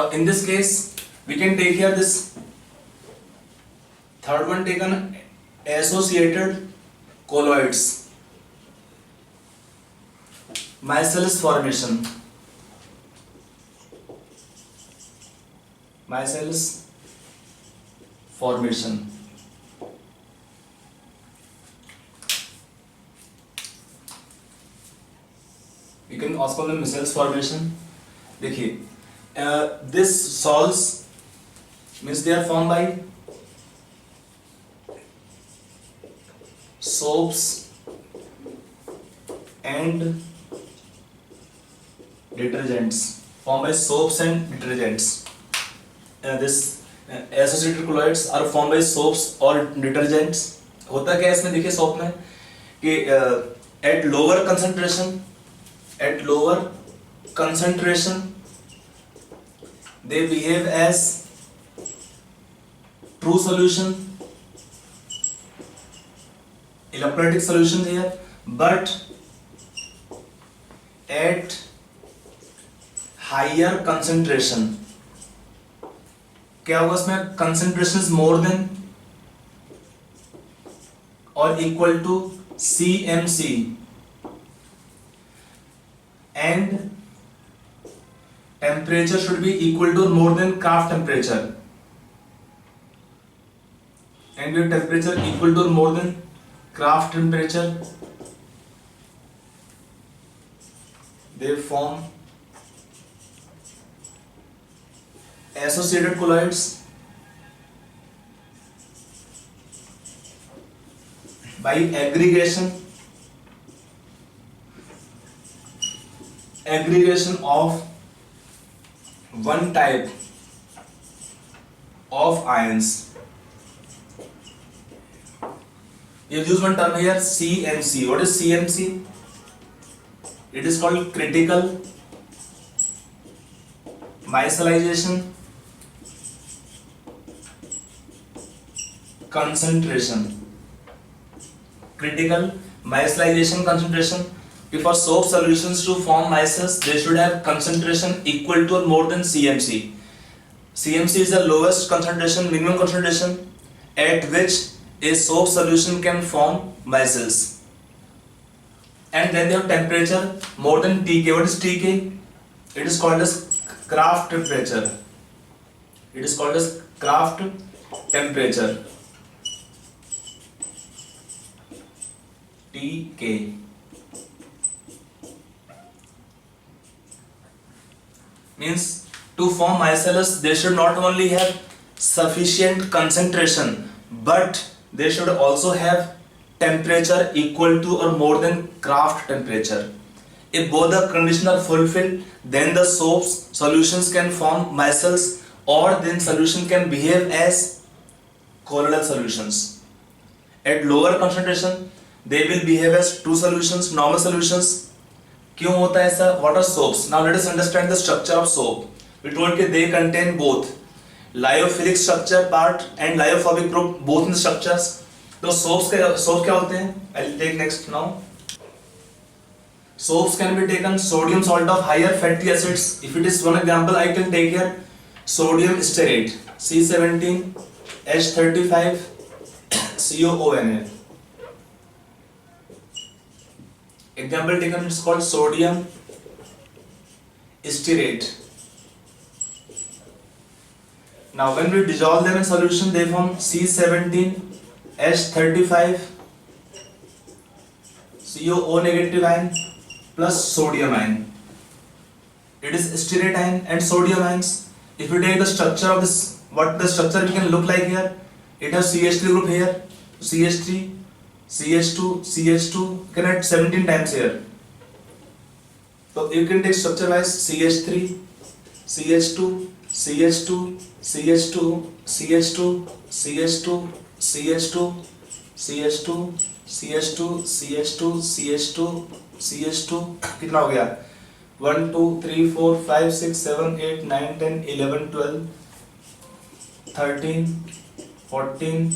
In this case, we can take here this third one taken, associated colloids, micelles formation, micelles formation. We can also call them micelles formation. देखिए, this salts means they are formed by soaps and detergents. Formed by soaps and detergents. This associated colloids are formed by soaps or detergents. होता क्या है इसमें, देखिए soap में कि at lower concentration they behave as true solution, electrolytic solution here, but at higher concentration क्या होगा इसमें, concentration is more than or equal to CMC and temperature should be equal to or more than Kraft temperature, and your temperature equal to or more than Kraft temperature, they form associated colloids by aggregation of one type of ions. You use one term here, CMC. What is CMC? It is called critical micellization concentration. Critical micellization concentration. For soap solutions to form micelles, they should have concentration equal to or more than CMC. CMC is the lowest concentration, minimum concentration at which a soap solution can form micelles. And then they have temperature more than TK. What is TK? It is called as Kraft temperature. It is called as Kraft temperature. TK. Means to form micelles, they should not only have sufficient concentration, but they should also have temperature equal to or more than Kraft temperature. If both the conditions are fulfilled, then the soaps solutions can form micelles, or then solution can behave as colloidal solutions. At lower concentration, they will behave as true solutions, normal solutions. क्यों होता है ऐसा? What are soaps? Now let us understand the structure of soap. We told that they contain both lyophilic structure part and lyophobic group, both in the structures. तो soaps क्या होते हैं? I'll take next now. Soaps can be taken sodium salt of higher fatty acids. If it is one example, I can take here sodium stearate, C17H35 COONA. Example taken is called sodium stearate. Now when we dissolve them in solution, they form C17H35 CO negative ion plus sodium ion. It is stearate ion and sodium ions. If we take the structure of this, what the structure we can look like here, it has CH3 group here, CH3, CH2, CH2, you can add 17 times here. So you can take structure wise CH3, CH2, CH2, CH2, CH2, CH2, CH2, CH2, CH2, CH2, CH2, CH2, कितना हो गया? 1, 2, 3, 4, 5, 6, 7, 8, 9, 10, 11, 12, 13, 14,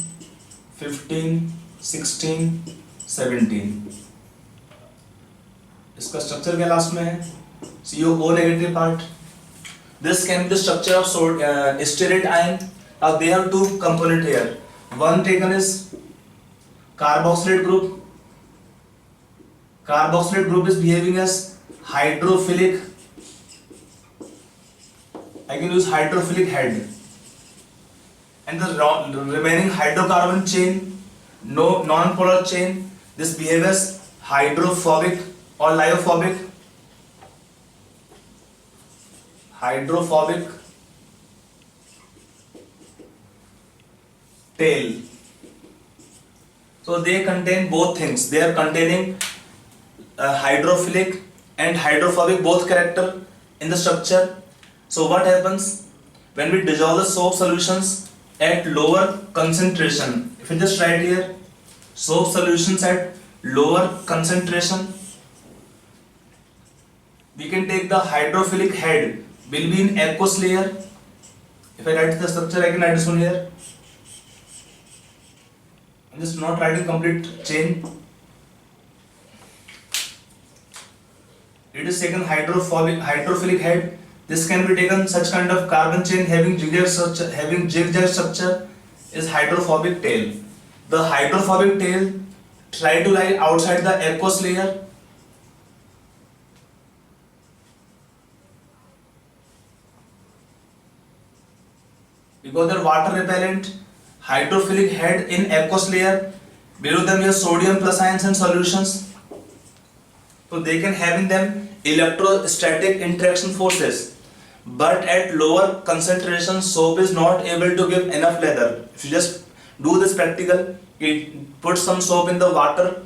15, 16, 17. इसका structure क्या last में है? CO negative part. This can be the structure of stearate ion. Now they have two component here. One taken is carboxylate group. Carboxylate group is behaving as hydrophilic. I can use hydrophilic head. And the remaining hydrocarbon chain, no non-polar chain, this behaves as hydrophobic or lyophobic. Hydrophobic tail. So they contain both things. They are containing hydrophilic and hydrophobic both character in the structure. So what happens when we dissolve the soap solutions at lower concentration? If you just write here soap solutions at lower concentration, we can take the hydrophilic head will be in aqueous layer. If I write the structure, I can write this one here. I'm just not writing complete chain. It is taken hydrophilic head. This can be taken such kind of carbon chain having zigzag structure is hydrophobic tail. The hydrophobic tail try to lie outside the aqueous layer. Because they're water repellent, hydrophilic head in aqueous layer. Below them you have sodium plus ions and solutions. So they can have in them electrostatic interaction forces. But at lower concentration, soap is not able to give enough leather. If you just do this practical, put some soap in the water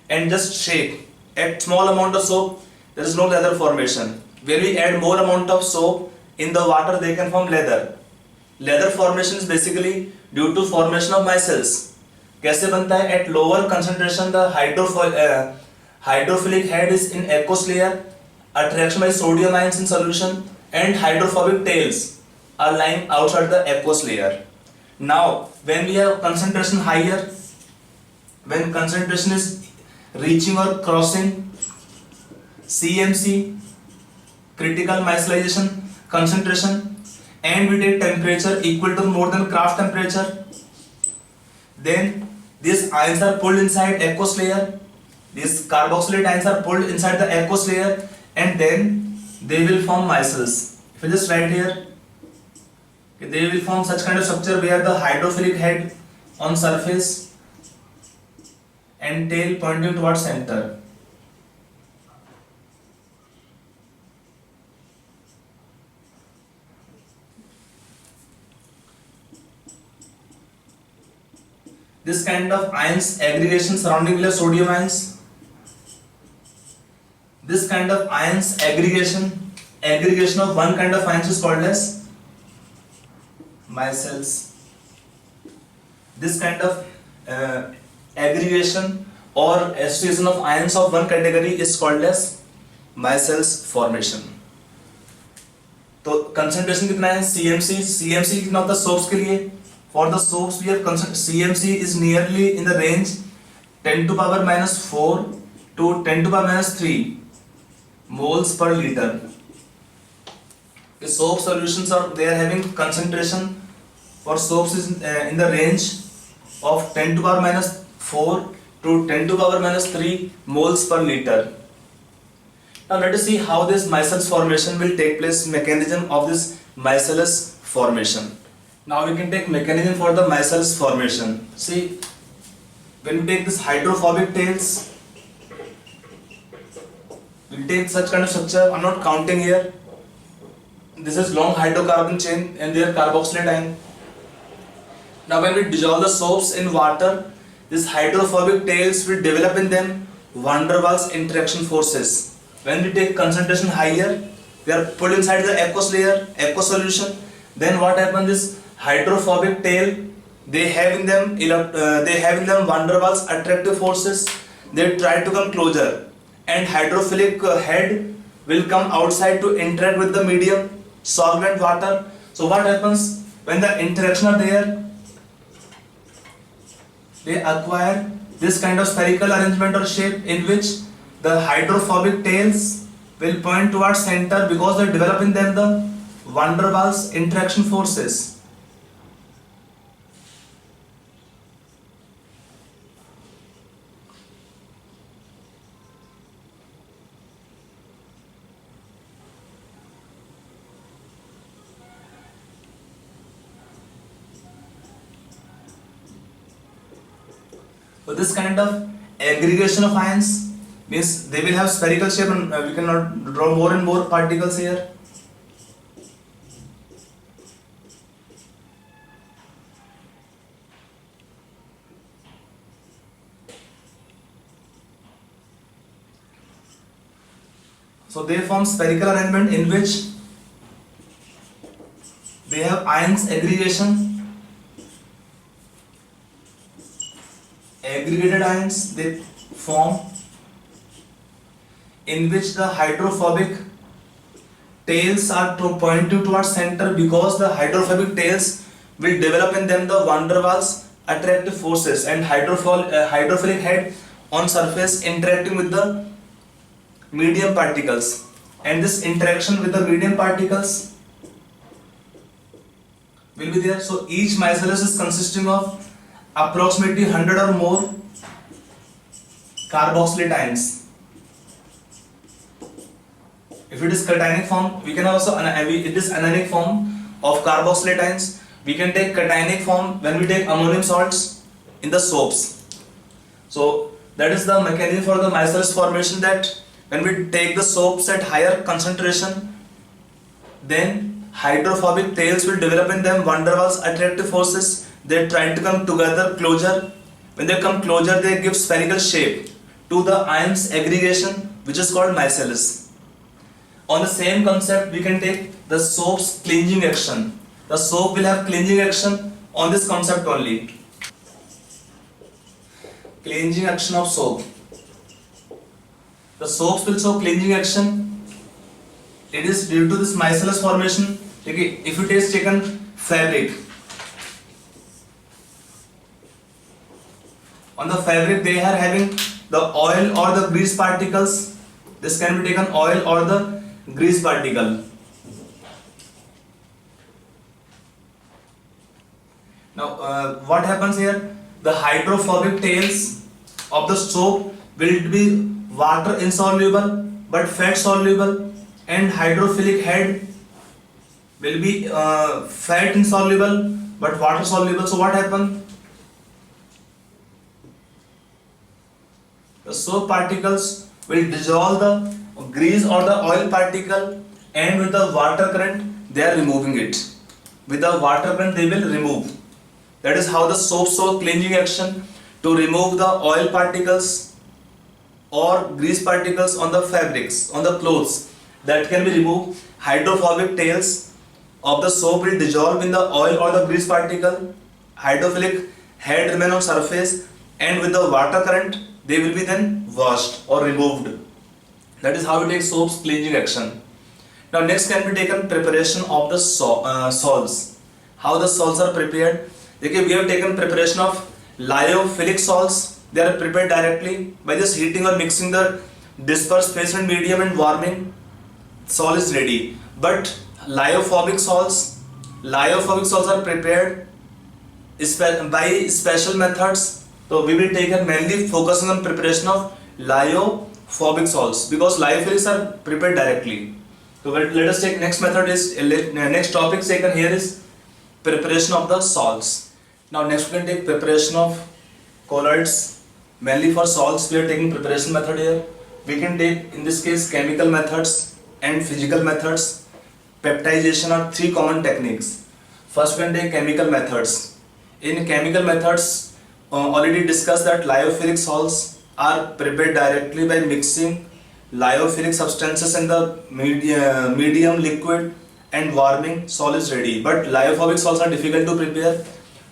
and just shake. At small amount of soap, there is no leather formation. When we add more amount of soap in the water, they can form leather. Leather formation is basically due to formation of micelles. कैसे बनता है? At lower concentration, the hydrophilic head is in aqueous layer, attraction by sodium ions in solution, and hydrophobic tails are lying outside the aqueous layer. Now, when we have concentration higher, when concentration is reaching or crossing CMC, critical micellization concentration, and we take temperature equal to more than Kraft temperature, then these ions are pulled inside aqueous layer. These carboxylate ions are pulled inside the aqueous layer, and then they will form micelles. If I just write here, they will form such kind of structure where the hydrophilic head on surface and tail pointing towards center. This kind of ions aggregation surrounding will have sodium ions. This kind of ions aggregation of one kind of ions is called as micelles. This kind of aggregation or association of ions of one category is called as micelles formation. तो concentration कितना है? CMC कितना होता है soaps के लिए? For the soaps we have CMC is nearly in the range 10 to power minus 4 to 10 to power minus 3 moles per liter. The soap solutions are they are having concentration for soaps is in the range of 10 to power minus 4 to 10 to power minus 3 moles per liter. Now let us see how this micelles formation will take place, mechanism of this micelles formation. Now we can take mechanism for the micelles formation. See, when we take this hydrophobic tails, we'll take such kind of structure. I'm not counting here. This is long hydrocarbon chain and they are carboxylate ion. Now when we dissolve the soaps in water, these hydrophobic tails will develop in them van der Waals interaction forces. When we take concentration higher, they are pulled inside the aqueous layer, aqueous solution. Then what happens is hydrophobic tail, they have in them van der Waals attractive forces. They try to come closer, and hydrophilic head will come outside to interact with the medium, solvent water. So what happens when the interaction are there? They acquire this kind of spherical arrangement or shape in which the hydrophobic tails will point towards center because they develop in them the van der Waals interaction forces. So this kind of aggregation of ions means they will have spherical shape, and we cannot draw more and more particles here. So they form spherical arrangement in which they have ions aggregation, aggregated ions they form, in which the hydrophobic tails are pointing towards center, because the hydrophobic tails will develop in them the van der Waals attractive forces, and hydrophilic head on surface interacting with the medium particles, and this interaction with the medium particles will be there. So each micellus is consisting of approximately 100 or more carboxylate ions. If it is cationic form, we can also, it is anionic form of carboxylate ions. We can take cationic form when we take ammonium salts in the soaps. So that is the mechanism for the micellus formation, that when we take the soaps at higher concentration, then hydrophobic tails will develop in them van der Waals attractive forces. They try to come together closer. When they come closer, they give spherical shape to the ions aggregation, which is called micellus. On the same concept, we can take the soap's clinging action. The soap will have clinging action on this concept only. Clinging action of soap. The soaps will show clinging action. It is due to this micellus formation. Okay, if it is taken fabric, on the fabric they are having the oil or the grease particles. This can be taken oil or the grease particle. Now what happens here? The hydrophobic tails of the soap will be water insoluble but fat soluble, and hydrophilic head will be fat insoluble but water soluble. So what happens? The soap particles will dissolve the grease or the oil particle, and with the water current they are removing it. With the water current they will remove. That is how the soap show clinging action, to remove the oil particles or grease particles on the fabrics, on the clothes, that can be removed. Hydrophobic tails of the soap will dissolve in the oil or the grease particle. Hydrophilic head remain on surface, and with the water current they will be then washed or removed. That is how we take soap's cleansing action. Now next can be taken preparation of the salts. How the salts are prepared? Okay, we have taken preparation of lyophilic salts. They are prepared directly by just heating or mixing the dispersed phase and medium and warming. Salt is ready. But lyophobic salts are prepared by special methods. So we will take mainly focusing on preparation of lyophobic salts, because lyophilics are prepared directly. So let us take next method is next topic taken here is preparation of the salts. Now next we can take preparation of colloids. Mainly for salts we are taking preparation method here. We can take in this case chemical methods and physical methods. Peptidization are three common techniques. First we can take chemical methods. In chemical methods, already discussed that lyophilic salts are prepared directly by mixing lyophilic substances in the medium liquid and warming. Salt is ready. But lyophobic salts are difficult to prepare.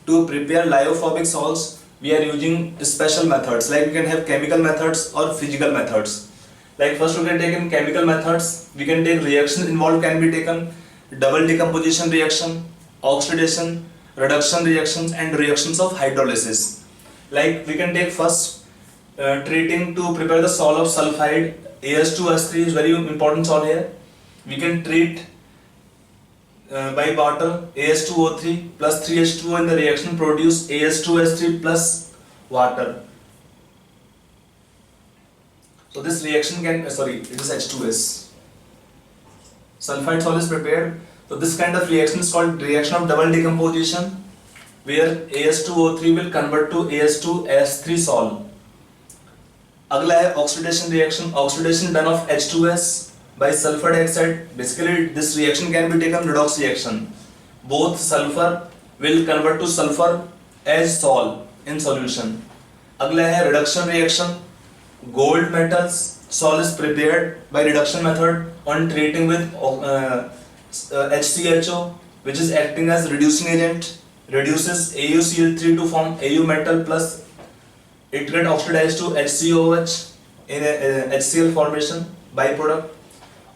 To prepare lyophobic salts, we are using special methods, like we can have chemical methods or physical methods. Like first we can take in chemical methods, we can take reactions involved can be taken: double decomposition reaction, oxidation, reduction reactions, and reactions of hydrolysis. Like we can take first treating to prepare the salt of sulfide. AS2S3 is very important salt here. We can treat by water AS2O3 plus 3H2O in the reaction produce AS2S3 plus water. So this reaction can, it is H2S. Sulfide sol is prepared. So this kind of reaction is called reaction of double decomposition, where AS2O3 will convert to AS2S3 sol. अगला है oxidation reaction. Oxidation done of H2S by sulfur dioxide. Basically, this reaction can be taken redox reaction. Both sulfur will convert to sulfur as sol in solution. अगला है reduction reaction. Gold metals sol is prepared by reduction method on treating with HCHO, which is acting as reducing agent. Reduces AuCl3 to form Au metal plus it get oxidized to HCOH in a HCl formation byproduct.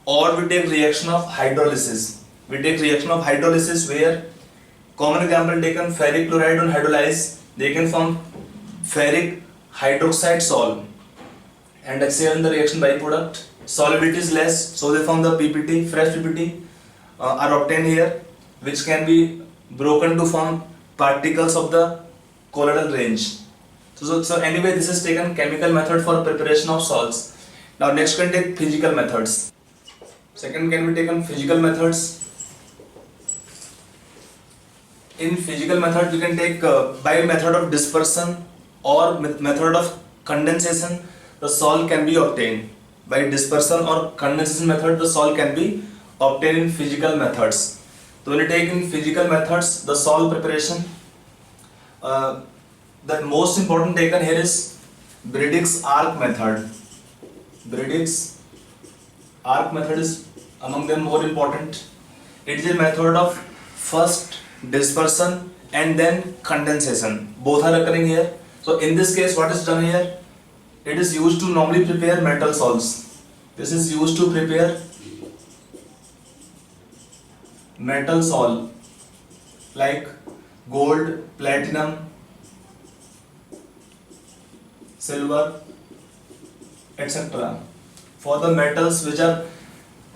Or we take reaction of hydrolysis. We take reaction of hydrolysis where common example taken ferric chloride on hydrolyze, they can form ferric hydroxide sol and HCl in the reaction byproduct. Solubility is less, so they form the PPT, fresh PPT are obtained here, which can be broken to form particles of the colloidal range. So anyway, this is taken chemical method for preparation of salts. Now next can take physical methods. Second can be taken physical methods. In physical method we can take by method of dispersion or method of condensation, the salt can be obtained. By dispersion or condensation method, the salt can be obtained in physical methods. So when you take in physical methods, the salt preparation, the most important taken here is Briggs arc method. Briggs arc method is among them more important. It is a method of first dispersion and then condensation. Both are occurring here. So in this case, what is done here? It is used to normally prepare metal salts. This is used to prepare metal salt like gold, platinum, silver, etc. For the metals which are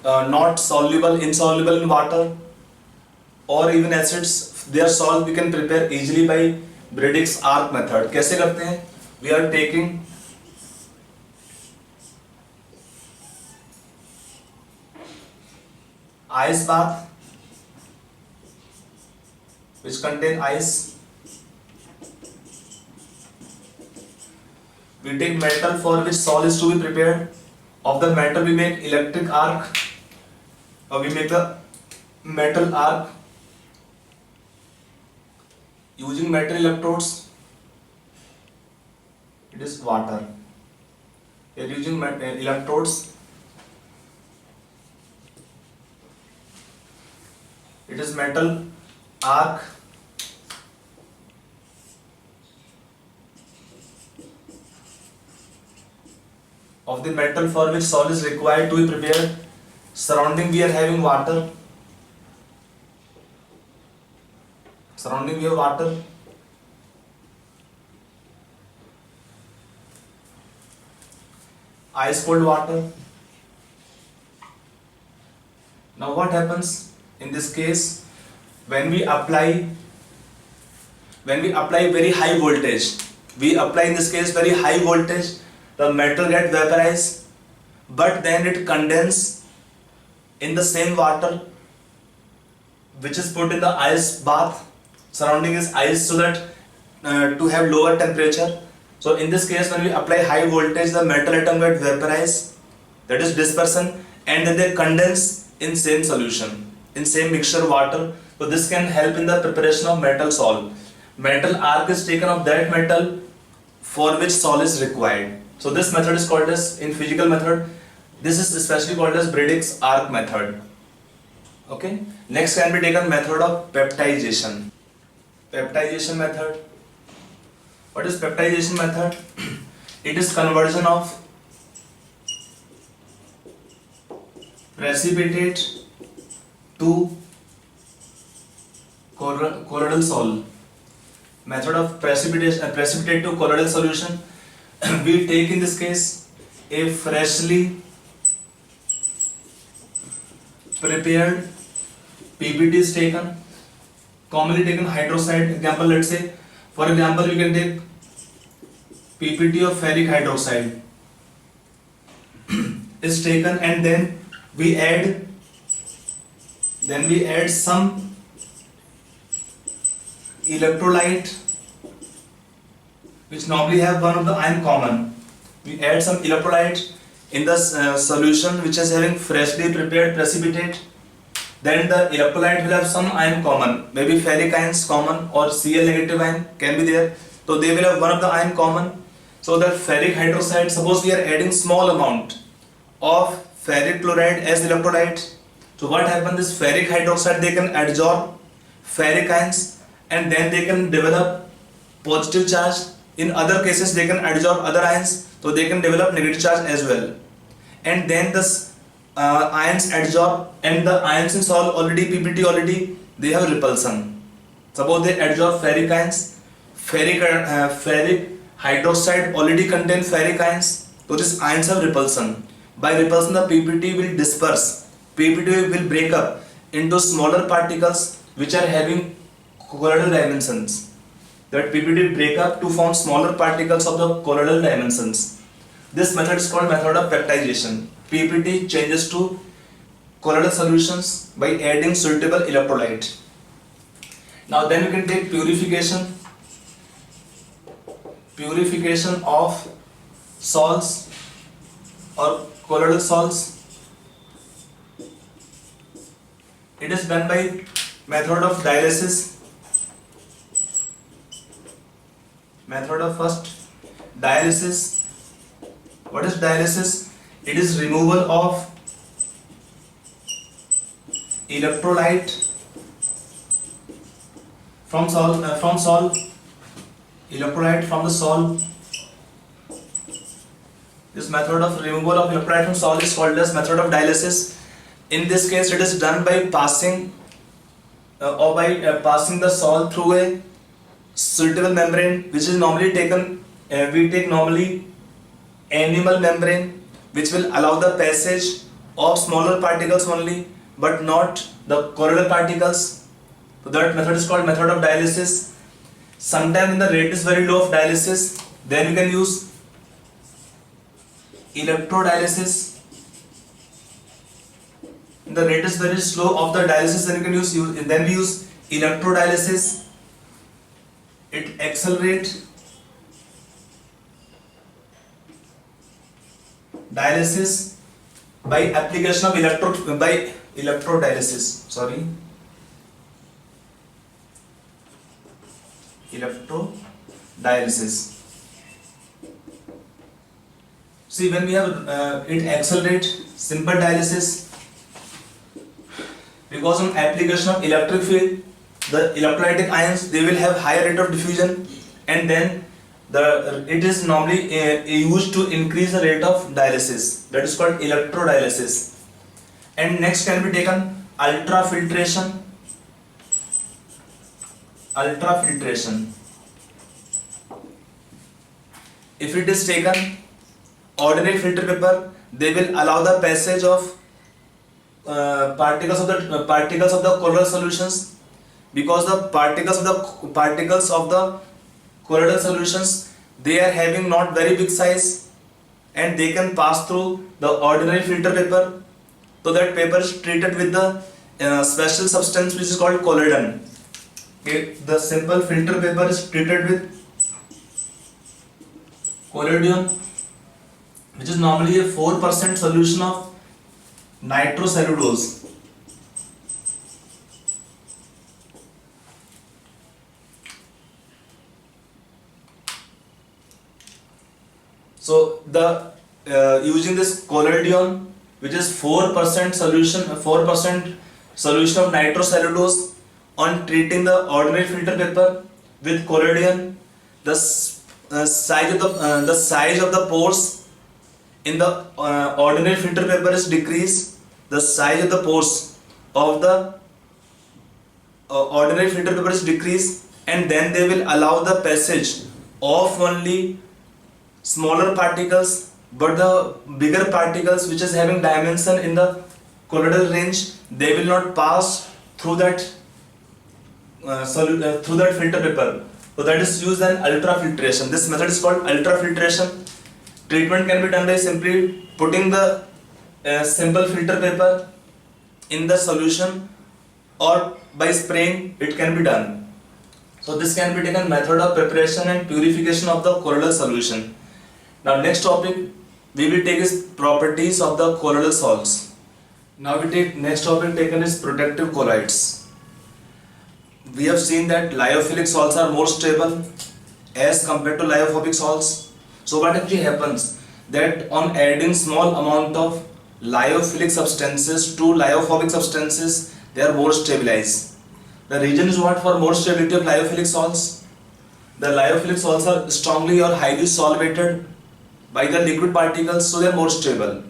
not soluble, insoluble in water or even acids, their salt we can prepare easily by Briggs arc method. कैसे करते हैं? We are taking ice bath which contain ice. We take metal for which salt is to be prepared. Of the metal we make electric arc, or we make the metal arc using metal electrodes. It is water. We are using electrodes. It is metal arc. Of the metal for which salt is required to be prepared. Surrounding we are having water. Surrounding we have water. Ice cold water. Now what happens in this case? When we apply very high voltage, we apply in this case very high voltage, the metal get vaporized, but then it condense in the same water which is put in the ice bath. Surrounding is ice so that to have lower temperature. So in this case, when we apply high voltage, the metal atom get vaporized, that is dispersion, and then they condense in same solution, in same mixture water. So this can help in the preparation of metal salt. Metal arc is taken of that metal for which salt is required. So this method is called as, in physical method, this is especially called as Briggs arc method. Okay. Next can be taken method of peptidization. Peptidization method. What is peptidization method? It is conversion of precipitate to colloidal sol. Method of precipitate to colloidal solution. We take in this case a freshly prepared PPT is taken, commonly taken hydroxide example. Let's say for example we can take PPT of ferric hydroxide is taken, and then we add some electrolyte which normally have one of the ion common. We add some electrolyte in the solution which is having freshly prepared precipitate. Then the electrolyte will have some ion common, maybe ferric ions common or Cl negative ion can be there. So they will have one of the ion common. So the ferric hydroxide, suppose we are adding small amount of ferric chloride as electrolyte. So what happens is ferric hydroxide, they can absorb ferric ions and then they can develop positive charge. In other cases they can absorb other ions, so they can develop negative charge as well. And then this ions adsorb, and the ions in salt already, PPT already, they have repulsion. Suppose they adsorb ferric ions, ferric hydroxide already contain ferric ions, so these ions have repulsion. By repulsion the PPT will disperse, PPT will break up into smaller particles which are having colloidal dimensions. That PPT will break up to form smaller particles of the colloidal dimensions. This method is called method of peptidization. PPT changes to colloidal solutions by adding suitable electrolyte. Now then you can take purification of salts or colloidal salts. It is done by method of dialysis. Method of first dialysis. What is dialysis? It is removal of electrolyte from salt, electrolyte from the salt. This method of removal of electrolyte from salt is called as method of dialysis. In this case, it is done by passing passing the salt through a suitable membrane, which is normally taken. We take normally animal membrane, which will allow the passage of smaller particles only, but not the colloidal particles. So that method is called method of dialysis. Sometimes when the rate is very low of dialysis, then you can use electrodialysis. The rate is very slow of the dialysis, then you can use electrodialysis. It accelerates dialysis by application of electrodialysis. Electrodialysis. See, when we have it accelerates simple dialysis, because of application of electric field, the electrolytic ions, they will have higher rate of diffusion, and then it is normally used to increase the rate of dialysis. That is called electrodialysis. And next can be taken ultrafiltration. If it is taken ordinary filter paper, they will allow the passage of particles of the colloidal solutions, because the particles of the colloidal solutions, they are having not very big size, and they can pass through the ordinary filter paper. So that paper is treated with the special substance which is called collodion. Okay, the simple filter paper is treated with collodion, which is normally a 4% solution of nitrocellulose. So the using this collodion, which is 4% solution of nitrocellulose, on treating the ordinary filter paper with collodion, the size of the pores in the ordinary filter paper is decreased. The size of the pores of the ordinary filter paper is decreased, and then they will allow the passage of only smaller particles, but the bigger particles which is having dimension in the colloidal range, they will not pass through that through that filter paper. So that is used an ultrafiltration. This method is called ultrafiltration. Treatment can be done by simply putting the simple filter paper in the solution, or by spraying it can be done. So this can be taken method of preparation and purification of the colloidal solution. Now next topic we will take is properties of the colloidal salts. Now we take next topic taken is protective colloids. We have seen that lyophilic salts are more stable as compared to lyophobic salts. So what actually happens that on adding small amount of lyophilic substances to lyophobic substances, they are more stabilized. The reason is what? For more stability of lyophilic salts, the lyophilic salts are strongly or highly solvated by the liquid particles, so they are more stable.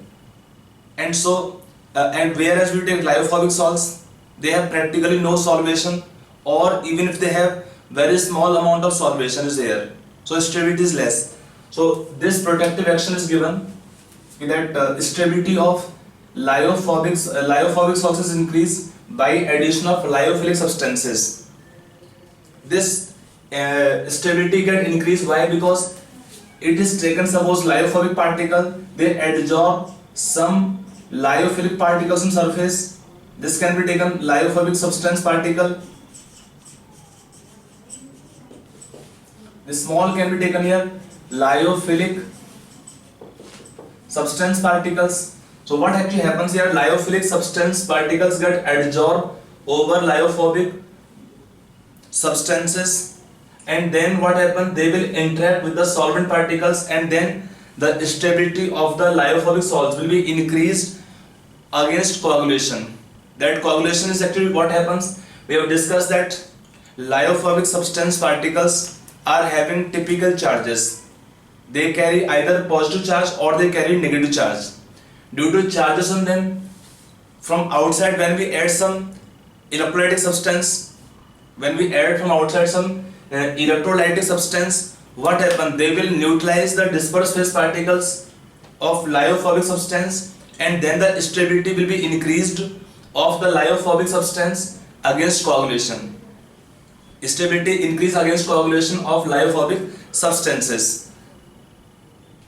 And so and whereas we take lyophobic salts, they have practically no solvation, or even if they have very small amount of solvation is there, so stability is less. So this protective action is given that stability of lyophobic salts is increased by addition of lyophilic substances. This stability can increase. Why? Because it is taken, suppose lyophobic particle, they absorb some lyophilic particles on surface. This can be taken lyophobic substance particle. This small can be taken here lyophilic substance particles. So what actually happens here? Lyophilic substance particles get adsorbed over lyophobic substances, and then what happens? They will interact with the solvent particles, and then the stability of the lyophobic salts will be increased against coagulation. That coagulation is actually what happens. We have discussed that lyophilic substance particles are having typical charges. They carry either positive charge or they carry negative charge. Due to charges on them from outside, when we add some electrolytic substance, when we add from outside some electrolytic substance, what happens? They will neutralize the dispersed phase particles of lyophobic substance, and then the stability will be increased of the lyophobic substance against coagulation. Stability increase against coagulation of lyophobic substances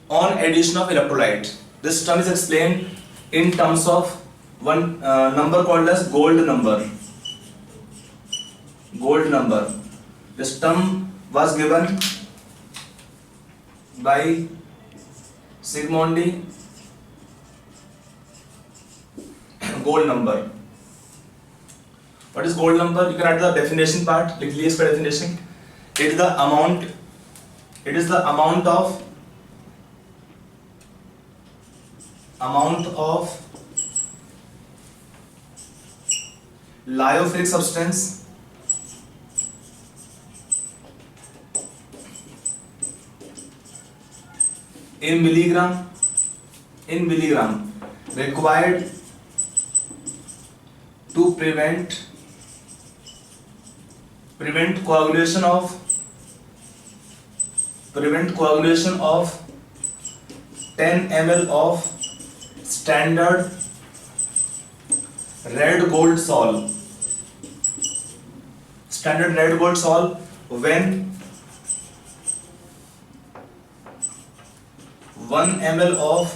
on addition of electrolyte. This term is explained in terms of one number called as gold number. Gold number. This term was given by Zsigmondy. Gold number. What is gold number? You can add the definition part. लिख लीजिए इसका definition. It is the amount. It is the amount of lyophilic substance in milligram required to prevent coagulation of 10 ml of standard red gold sol. Standard red gold sol when 1 ml of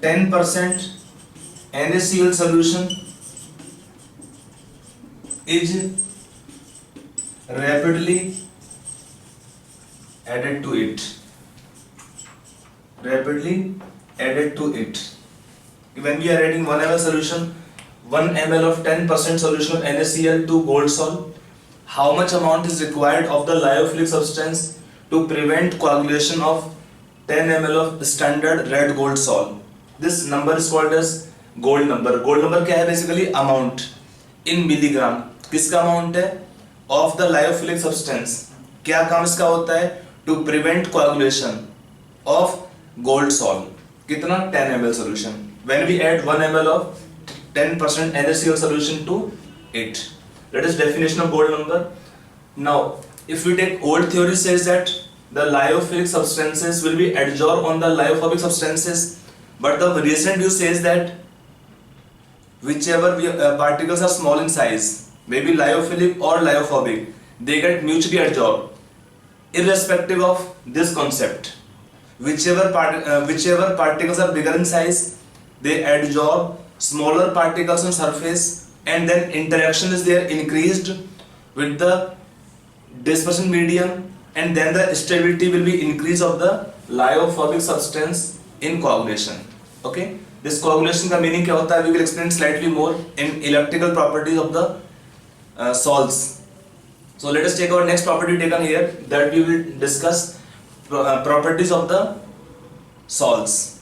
10% NaCl solution is rapidly added to it. When we are adding 1 ml solution, 1 ml of 10% solution of NaCl to gold sol, how much amount is required of the lyophilic substance to prevent coagulation of 10 ml of standard red gold sol? This number is called as gold number. Gold number क्या है? Basically amount in milligram. किसका amount है? Of the lyophilic substance. क्या काम इसका होता है? To prevent coagulation of gold sol. कितना? 10 ml solution. When we add 1 ml of 10% NaCl solution to it. That is definition of gold number. Now, if we take old theory says that the lyophilic substances will be adsorbed on the lyophobic substances, but the recent view says that whichever particles are small in size, maybe lyophilic or lyophobic, they get mutually adsorbed, irrespective of this concept. Whichever particles are bigger in size, they adsorb smaller particles on surface, and then interaction is there increased with the dispersion medium, and then the stability will be increase of the lyophobic substance in coagulation. Okay, this coagulation का meaning क्या होता है, we will explain slightly more in electrical properties of the salts. So let us take our next property taken here, that we will discuss properties of the salts.